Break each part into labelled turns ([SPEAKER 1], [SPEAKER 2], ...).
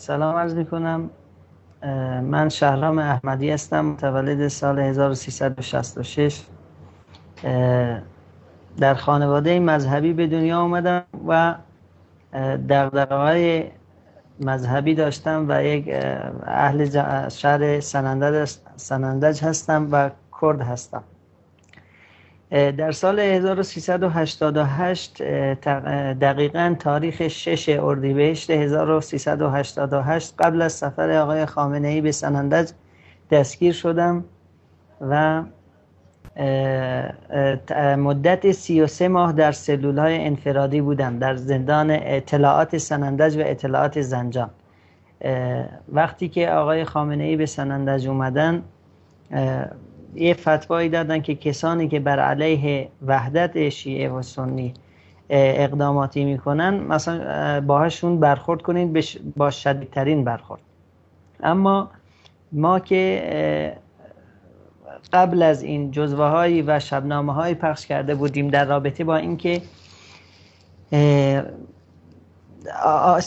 [SPEAKER 1] سلام عرض میکنم. من شهرام احمدی هستم، متولد سال 1366. در خانواده مذهبی به دنیا آمدم و دغدغه‌های مذهبی داشتم و یک اهل شهر سنندج هستم و کرد هستم. در سال 1388 دقیقاً تاریخ 6 اردیبهشت 1388 قبل از سفر آقای خامنه‌ای به سنندج دستگیر شدم و مدت 33 ماه در سلول‌های انفرادی بودم در زندان اطلاعات سنندج و اطلاعات زنجان. وقتی که آقای خامنه‌ای به سنندج اومدن یه فتوایی دادن که کسانی که بر علیه وحدت شیعه و سنی اقداماتی میکنن مثلا باهاشون برخورد کنید با شدیدترین برخورد. اما ما که قبل از این جزوه هایی و شبنامه هایی پخش کرده بودیم در رابطه با اینکه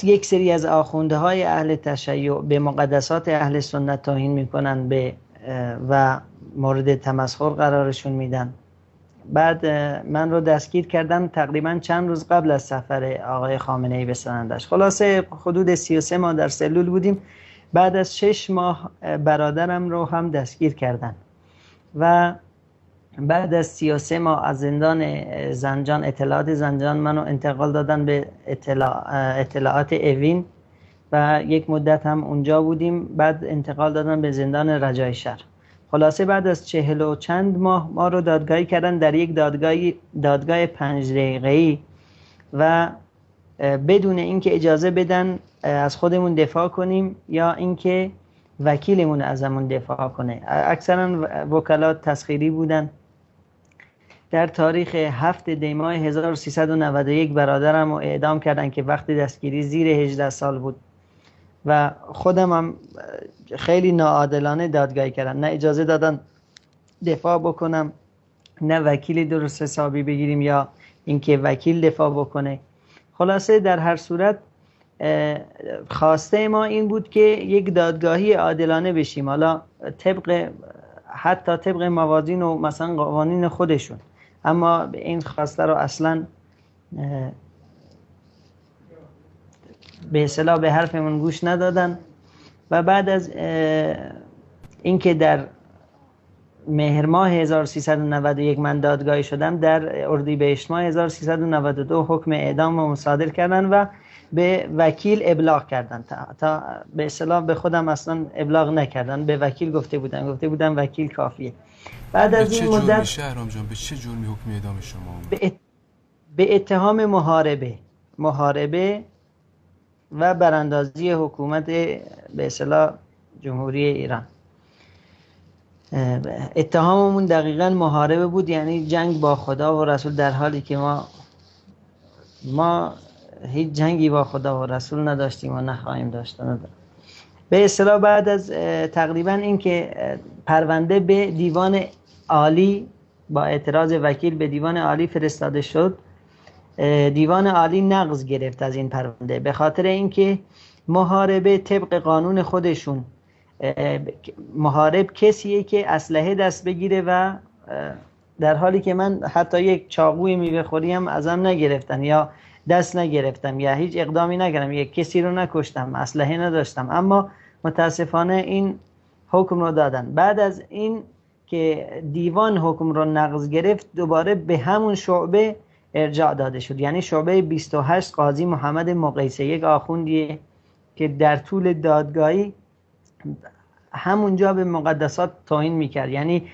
[SPEAKER 1] یک سری از آخونده های اهل تشیع به مقدسات اهل سنت توهین میکنن و مورد تمسخر قرارشون میدن. بعد من رو دستگیر کردم تقریبا چند روز قبل از سفر آقای خامنه‌ای به سنندج. خلاصه حدود 33 ماه در سلول بودیم. بعد از 6 ماه برادرم رو هم دستگیر کردن و بعد از 33 ماه از زندان زنجان اطلاعات زنجان منو انتقال دادن به اطلاعات اوین و یک مدت هم اونجا بودیم. بعد انتقال دادن به زندان رجای شهر. خلاصه بعد از 40 و چند ماه ما رو دادگاهی کردن در یک دادگاه 5 دقیقه‌ای و بدون اینکه اجازه بدن از خودمون دفاع کنیم یا اینکه وکیلمون ازمون دفاع کنه. اکثرا وکلات تسخیری بودن. در تاریخ 7 دی ماه 1391 برادرم رو اعدام کردن که وقت دستگیری زیر 18 سال بود و خودم هم خیلی ناعادلانه دادگاهی کردن. نه اجازه دادن دفاع بکنم، نه وکیلی درست حسابی بگیریم یا اینکه وکیل دفاع بکنه. خلاصه در هر صورت خواسته ما این بود که یک دادگاهی عادلانه بشیم، حالا حتی طبق موازین و مثلا قوانین خودشون. اما این خواسته رو اصلا به اصطلاح به حرفمون گوش ندادن و بعد از اینکه در مهر ماه 1391 من دادگاهی شدم، در اردیبهشت ماه 1392 حکم اعدام رو مصادر کردن و به وکیل ابلاغ کردن. تا به اصطلاح به خودم اصلا ابلاغ نکردن، به وکیل گفته بودن وکیل کافیه. بعد از این مدت
[SPEAKER 2] شهرام جان به چه جرمی حکم اعدام شما؟
[SPEAKER 1] به اتهام محاربه و براندازی حکومت به اصطلاح جمهوری ایران. اتهاممون دقیقاً محاربه بود، یعنی جنگ با خدا و رسول، در حالی که ما هیچ جنگی با خدا و رسول نداشتیم و نخواهیم داشت. به اصطلاح بعد از تقریباً اینکه پرونده به دیوان عالی با اعتراض وکیل به دیوان عالی فرستاده شد، دیوان عالی نقض گرفت از این پرونده به خاطر اینکه محاربه طبق قانون خودشون، محارب کسیه که اسلحه دست بگیره و در حالی که من حتی یک چاقوی میوه خوری هم ازم نگرفتن یا دست نگرفتم یا هیچ اقدامی نکردم، یک کسی رو نکشتم، اسلحه نداشتم، اما متاسفانه این حکم رو دادن. بعد از این که دیوان حکم رو نقض گرفت دوباره به همون شعبه ارجاع داده شد، یعنی شعبه 28 قاضی محمد مقیسه، یک آخوندیه که در طول دادگاهی همونجا به مقدسات توهین میکرد، یعنی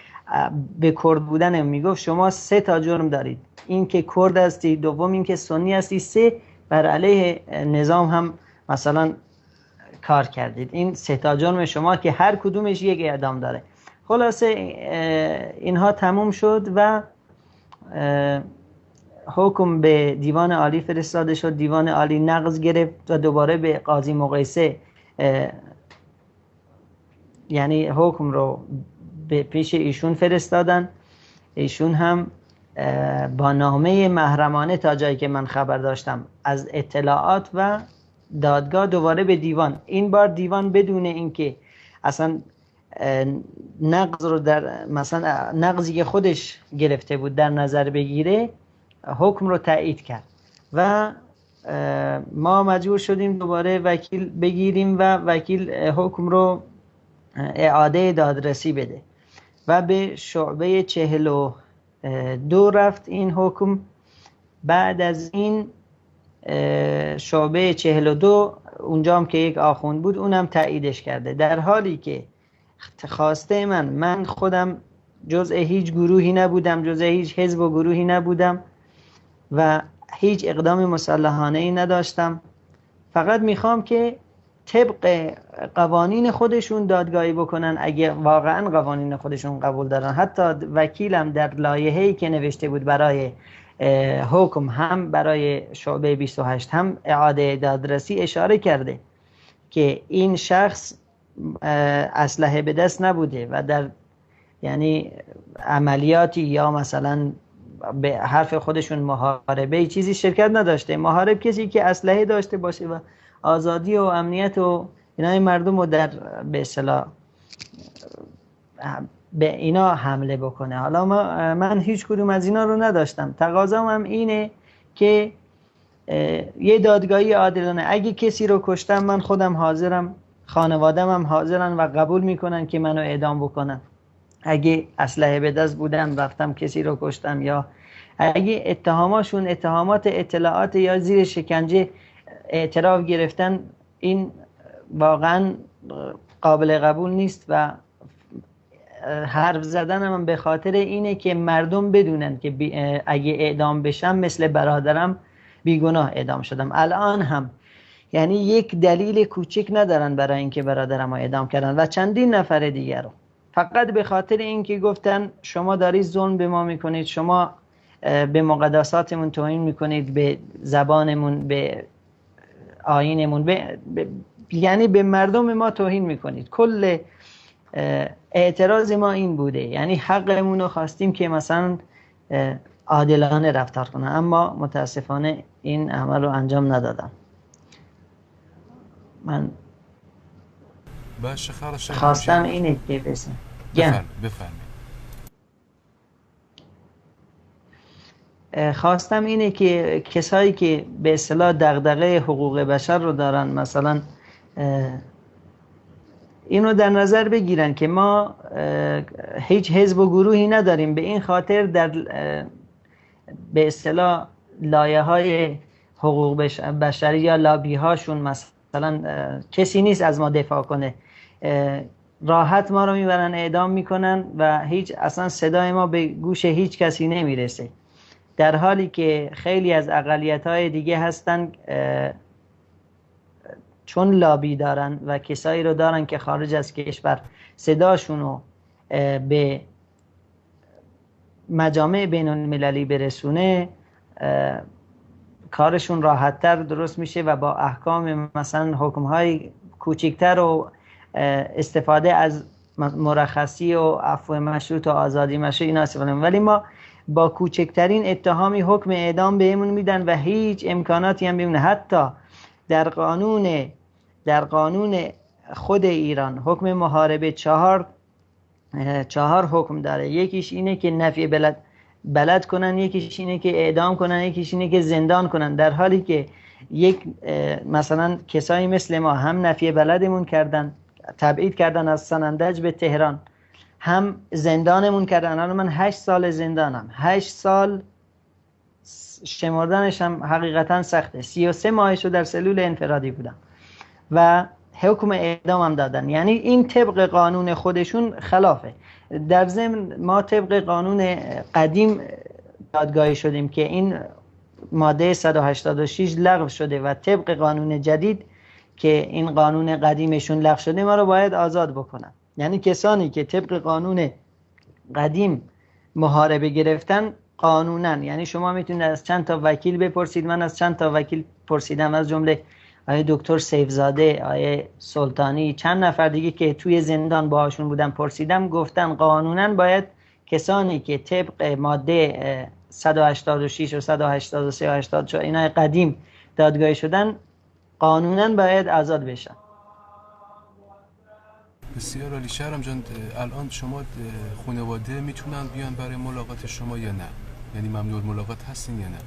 [SPEAKER 1] به کرد بودن میگفت شما 3 تا جرم دارید، این که کرد هستی، دوم این که سنی هستی، 3 بر علیه نظام هم مثلا کار کردید، این 3 تا جرم شما که هر کدومش یک اعدام داره. خلاصه اینها تموم شد و حکم به دیوان عالی فرستاده شد. دیوان عالی نقض گرفت و دوباره به قاضی مقیسه یعنی حکم رو به پیش ایشون فرستادن. ایشون هم با نامه محرمانه تا جایی که من خبر داشتم از اطلاعات و دادگاه دوباره به دیوان، این بار دیوان بدون اینکه اصلا نقض رو در مثلا نقضی که خودش گرفته بود در نظر بگیره، حکم رو تایید کرد و ما مجبور شدیم دوباره وکیل بگیریم و وکیل حکم رو اعاده دادرسی بده و به شعبه 42 رفت این حکم. بعد از این شعبه 42 اونجا هم که یک آخوند بود اونم تاییدش کرده، در حالی که خواسته من خودم جزء هیچ گروهی نبودم، جزء هیچ حزب و گروهی نبودم و هیچ اقدام مسلحانه ای نداشتم، فقط میخوام که طبق قوانین خودشون دادگاهی بکنن اگه واقعا قوانین خودشون قبول دارن. حتی وکیلم در لایحه‌ای که نوشته بود برای حکم، هم برای شعبه 28 هم اعاده دادرسی، اشاره کرده که این شخص اسلحه به دست نبوده و در یعنی عملیاتی یا مثلا به حرف خودشون محاربه چیزی شرکت نداشته. محارب کسی که اسلحه داشته باشه و آزادی و امنیت و اینای مردم رو در به اصطلاح به اینا حمله بکنه. حالا من هیچ کدوم از اینا رو نداشتم. تقاضام هم اینه که یه دادگاهی عادلانه، اگه کسی رو کشتم من خودم حاضرم، خانوادم هم حاضرن و قبول میکنن که منو اعدام بکنن. اگه اسلحه به دست بودم رفتم کسی رو کشتم، یا اگه اتهاماشون اتهامات اطلاعات یا زیر شکنجه اعتراف گرفتن، این واقعا قابل قبول نیست و حرف زدن من به خاطر اینه که مردم بدونن که اگه اعدام بشم مثل برادرم بیگناه اعدام شدم. الان هم یعنی یک دلیل کوچک ندارن برای اینکه برادرم رو اعدام کردن و چندین نفر دیگر رو، فقط به خاطر اینکه گفتن شما دارید ظلم به ما میکنید، شما به مقدساتمون توهین میکنید، به زبانمون، به آیینمون، یعنی به مردم ما توهین میکنید. کل اعتراض ما این بوده، یعنی حقمون رو خواستیم که مثلا عادلانه رفتار کنن، اما متاسفانه این عمل رو انجام ندادن. من خواستم اینه که خواستم اینه که کسایی که به اصطلاح دغدغه حقوق بشر رو دارن مثلا اینو در نظر بگیرن که ما هیچ حزب و گروهی نداریم، به این خاطر در به اصطلاح لایه‌های حقوق بشری یا لابی هاشون مثلا کسی نیست از ما دفاع کنه، راحت ما رو میبرن اعدام میکنن و هیچ اصلا صدای ما به گوش هیچ کسی نمیرسه، در حالی که خیلی از اقلیت‌های دیگه هستن چون لابی دارن و کسایی رو دارن که خارج از کشور صداشون رو به مجامع بین المللی برسونه، کارشون راحت‌تر درست میشه و با احکام مثلا حکم‌های کوچکتر و استفاده از مرخصی و عفو مشروط و آزادی مشروط اینا استفاده می‌کنن. ولی ما با کوچکترین اتهامی حکم اعدام بهمون میدن و هیچ امکاناتی هم بهمون. حتی در قانون خود ایران حکم محاربه چهار حکم داره. یکیش اینه که نفی بلد کنن، یکیش اینه که اعدام کنن، یکیش اینه که زندان کنن، در حالی که مثلا کسایی مثل ما هم نفی بلدمون کردن، تبعید کردن از سنندج به تهران، هم زندانمون کردن. الان من 8 سال زندانم، 8 سال شمردنش هم حقیقتا سخته. 33 ماهشو در سلول انفرادی بودم و حکم اعدام هم دادن. یعنی این طبق قانون خودشون خلافه. در ضمن ما طبق قانون قدیم دادگاهی شدیم که این ماده 186 لغو شده و طبق قانون جدید که این قانون قدیمشون لغو شده ما رو باید آزاد بکنن. یعنی کسانی که طبق قانون قدیم محاربه گرفتن قانونن، یعنی شما میتونید از چند تا وکیل بپرسید، من از چند تا وکیل پرسیدم، از جمله آیه دکتر سیفزاده، آیه سلطانی، چند نفر دیگه که توی زندان باهاشون بودم پرسیدم، گفتن قانونن باید کسانی که طبق ماده 186 و 183 و 84 اینا قدیم دادگاهی شدن قانونا باید آزاد بشن.
[SPEAKER 2] بسیار عالی. شهرام جان، الان شما خانواده میتونن بیان برای ملاقات شما یا نه؟ یعنی ممنوع ملاقات هستین یا نه؟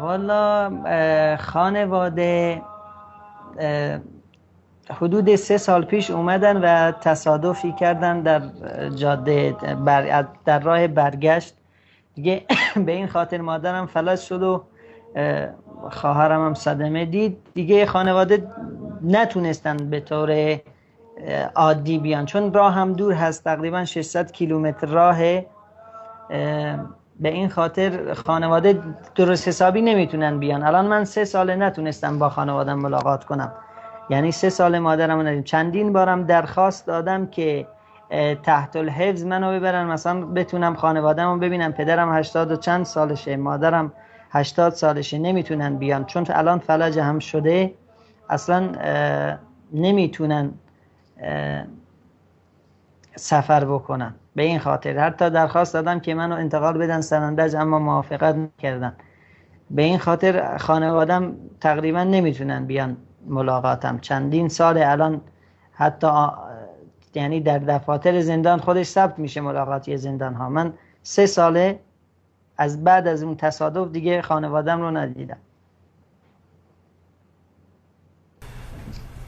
[SPEAKER 1] والا خانواده حدود 3 سال پیش اومدن و تصادفی کردن در جاده در راه برگشت دیگه. به این خاطر مادرم فلج شد و خواهرم هم صدمه دید دیگه. خانواده نتونستن به طور عادی بیان چون راه هم دور هست، تقریبا 600 کیلومتر راهه. به این خاطر خانواده درست حسابی نمیتونن بیان. الان من 3 سال نتونستم با خانوادم ملاقات کنم، یعنی 3 سال مادرم ندیدم. چندین بارم درخواست دادم که تحت الحفظ منو ببرن، مثلا بتونم خانواده‌مو ببینم. پدرم 80 و چند سالشه، مادرم 80 سالشه، نمیتونن بیان چون الان فلج هم شده، اصلا نمیتونن سفر بکنن. به این خاطر حتی درخواست دادم که منو انتقال بدن سنندج، اما موافقت نکردن. به این خاطر خانوادم تقریبا نمیتونن بیان ملاقاتم. چندین سال الان حتی یعنی در دفاتر زندان خودش ثبت میشه ملاقاتی زندان ها. من 3 ساله از بعد از اون تصادف دیگه خانوادم رو ندیدم.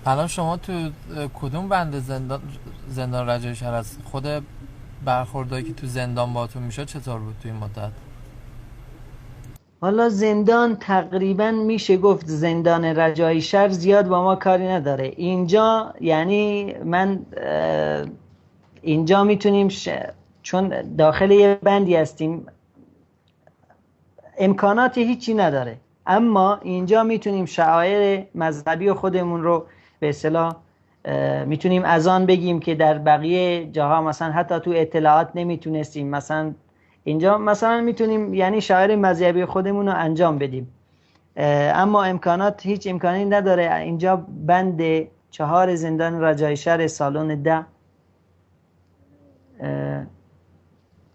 [SPEAKER 3] الان شما تو کدوم بند زندان رجایی شهر هست؟ خود برخوردایی که تو زندان باتون میشه چطور بود تو این مدت؟
[SPEAKER 1] حالا زندان تقریبا میشه گفت زندان رجایی شهر زیاد با ما کاری نداره. اینجا یعنی من اینجا میتونیم چون داخل یه بندی هستیم امکانات هیچی نداره، اما اینجا میتونیم شعائر مذهبی خودمون رو به اصطلاح میتونیم اذان بگیم که در بقیه جاها مثلا حتی تو اطلاعات نمیتونستیم. مثلا اینجا مثلا میتونیم یعنی شعائر مذهبی خودمون رو انجام بدیم، اما امکانات هیچ امکانی نداره. اینجا بند 4 زندان رجایی شهر سالن 10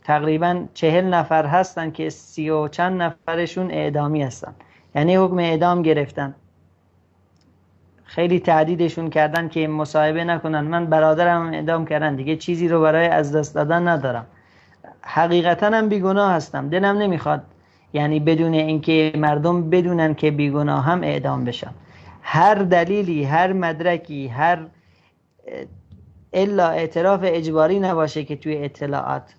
[SPEAKER 1] تقریبا 40 نفر هستن که 30 و چند نفرشون اعدامی هستن، یعنی حکم اعدام گرفتن. خیلی تهدیدشون کردن که مصاحبه نکنن. من برادرم اعدام کردن دیگه، چیزی رو برای از دست دادن ندارم. حقیقتا هم بیگناه هستم، دلم نمیخواد یعنی بدون اینکه مردم بدونن که بیگناه هم اعدام بشن. هر دلیلی، هر مدرکی، هر الا اعتراف اجباری نباشه که توی اطلاعات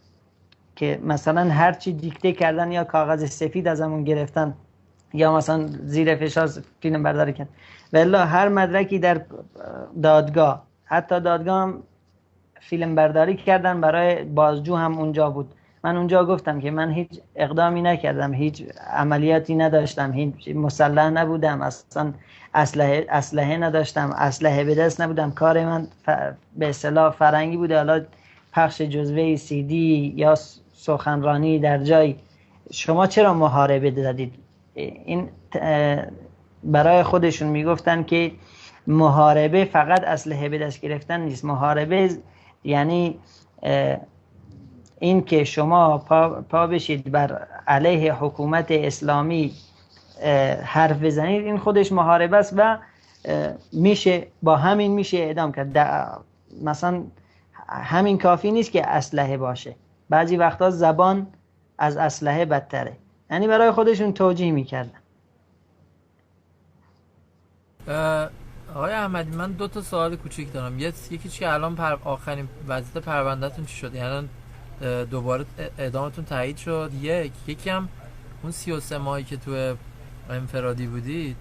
[SPEAKER 1] که مثلا هر چی دیکته کردن یا کاغذ سفید ازمون گرفتن یا مثلا زیر فشار فیلم برداری کردن، والله هر مدرکی در دادگاه، حتی دادگاه هم فیلم برداری کردن برای بازجو هم اونجا بود. من اونجا گفتم که من هیچ اقدامی نکردم، هیچ عملیاتی نداشتم، هیچ مسلح نبودم، اصلا اسلحه نداشتم، اسلحه به دست نبودم. کار من به اصطلاح فرنگی بوده، حالا پخش جزوه سی دی یا سخنرانی در جای. شما چرا محاربه دادید؟ این برای خودشون میگفتن که محاربه فقط اسلحه به دست گرفتن نیست. محاربه یعنی این که شما پا بشید بر علیه حکومت اسلامی حرف بزنید، این خودش محاربه است و میشه با همین میشه اعدام کرد. مثلا همین کافی نیست که اسلحه باشه، بعضی وقتا زبان از اسلحه بدتره. یعنی برای خودشون توجیه میکردن.
[SPEAKER 3] آقای احمدی، من 2 تا سوال کوچیک دارم. یکیش که الان آخرین وضعیت پروندهتون چی شد؟ یعنی دوباره اعدامتون تایید شد؟ یکی هم اون 33 ماهی که تو انفرادی بودید،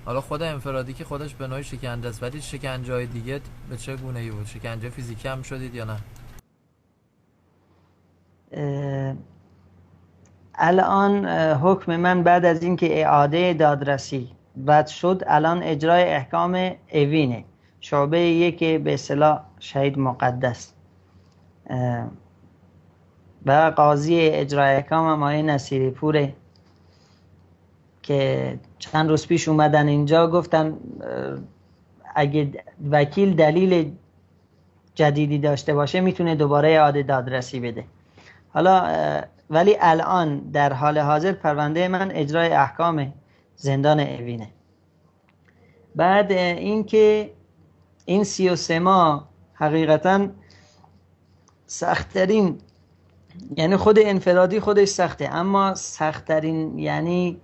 [SPEAKER 3] حالا خود انفرادی که خودش به نوعی شکنجه است، ولی شکنجه های دیگه به چه گونه ای بود؟ شکنجه فیزیکی هم شدید یا نه؟
[SPEAKER 1] الان حکم من بعد از اینکه اعاده دادرسی رد شد، الان اجرای احکام اوینه، شعبه 1 به اصطلاح شهید مقدس، و قاضی اجرای احکام هم آقای نصیری پوره که چند روز پیش اومدن اینجا، گفتن اگه وکیل دلیل جدیدی داشته باشه میتونه دوباره اعاده دادرسی بده. حالا ولی الان در حال حاضر پرونده من اجرای احکامه. زندان اوینه. بعد اینکه این 33 ماه حقیقتا سخت‌ترین، یعنی خود انفرادی خودش سخته، اما سخت‌ترین یعنی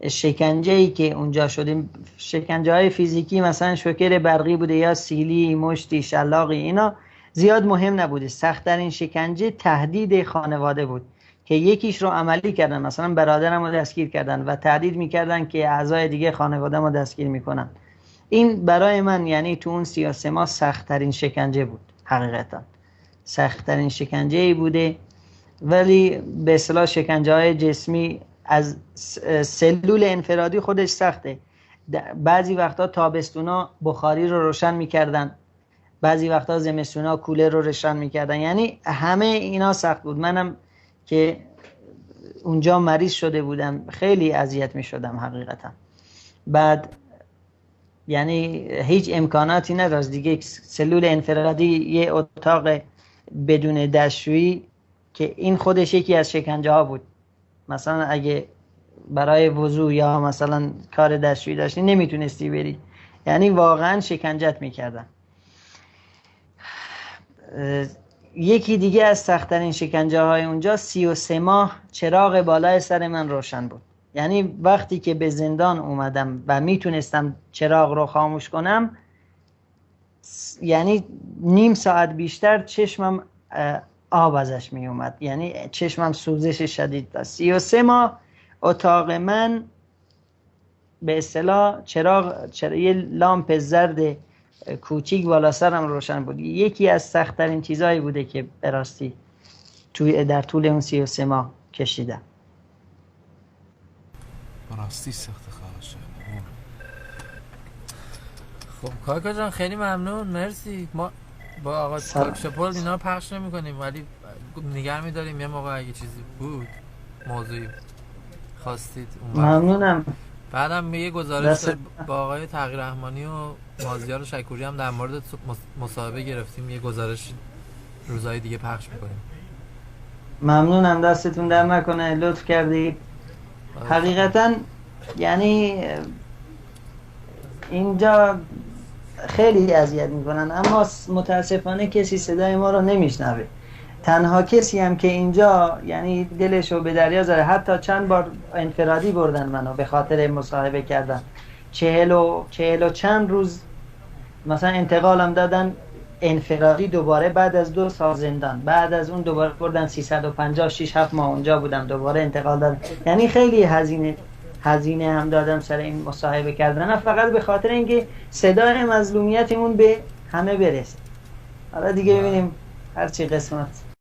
[SPEAKER 1] شکنجه‌ای که اونجا شدیم، شکنجه‌های فیزیکی مثلا شوکر برقی بوده یا سیلی، مشتی، شلاقی، اینا زیاد مهم نبوده. سخت‌ترین شکنجه تهدید خانواده بود که یکیش رو عملی کردن، مثلا برادرم رو دستگیر کردن و تهدید میکردن که اعضای دیگه خانواده ما دستگیر میکنن. این برای من یعنی تو اون 33 ماه سخت‌ترین شکنجه بود، حقیقتا سخت‌ترین شکنجه‌ای بوده. ولی به اصطلاح شکنجه‌های جسمی از سلول انفرادی خودش سخته. بعضی وقتا تابستونا بخاری رو روشن میکردن، بعضی وقتا زمستونا کولر رو روشن میکردن، یعنی همه اینا سخت بود. منم که اونجا مریض شده بودم خیلی اذیت میشدم حقیقتا. بعد یعنی هیچ امکاناتی نداشت دیگه. سلول انفرادی یه اتاق بدون دستشویی که این خودش یکی از شکنجه ها بود. مثلا اگه برای وضو یا مثلا کار دستشویی داشتی نمیتونستی بری، یعنی واقعا شکنجت میکردن. یکی دیگه از سخت‌ترین شکنجه های اونجا 33 ماه چراغ بالای سر من روشن بود. یعنی وقتی که به زندان اومدم و میتونستم چراغ رو خاموش کنم، یعنی نیم ساعت بیشتر چشمم آب ازش می اومد، یعنی چشمم سوزش شدید داشت. 33 ماه اتاق من به اصطلاح یه لامپ زرد کوچیک بالا سرم روشن بود. یکی از سخت‌ترین چیزایی بوده که به راستی در طول اون 33 ماه کشیدم.
[SPEAKER 2] راستی سخت خواهش.
[SPEAKER 3] خب کاکا جان خیلی ممنون، مرسی. ما با آقا تاکشپول اینا پخش نمی کنیم ولی نگه می داریم یه موقع اگه چیزی بود موضوعی خواستید اون
[SPEAKER 1] ممنونم.
[SPEAKER 3] بعدم یه گزارش با آقای تغییر رحمانی و مازیار شکوری هم در مورد مصاحبه گرفتیم، یه گزارش روزهای دیگه پخش میکنیم.
[SPEAKER 1] ممنونم، دستتون در نکنه، لطف کردید. حقیقتا یعنی اینجا خیلی اذیت میکنن اما متاسفانه کسی صدای ما رو نمیشنوه. تنها کسی هم که اینجا یعنی دلشو به دریا زده، حتی چند بار انفرادی بردن منو به خاطر مصاحبه کردن، 40 و چند روز مثلا انتقالم دادن انفرادی دوباره بعد از 2 سال زندان. بعد از اون دوباره بردن 356 ماه اونجا بودم، دوباره انتقال دادن. یعنی خیلی هزینه هم دادم سر این مصاحبه کردن، نه فقط به خاطر اینکه صدای مظلومیتمون به همه برسه. حالا دیگه ببینیم هر چی قسمت.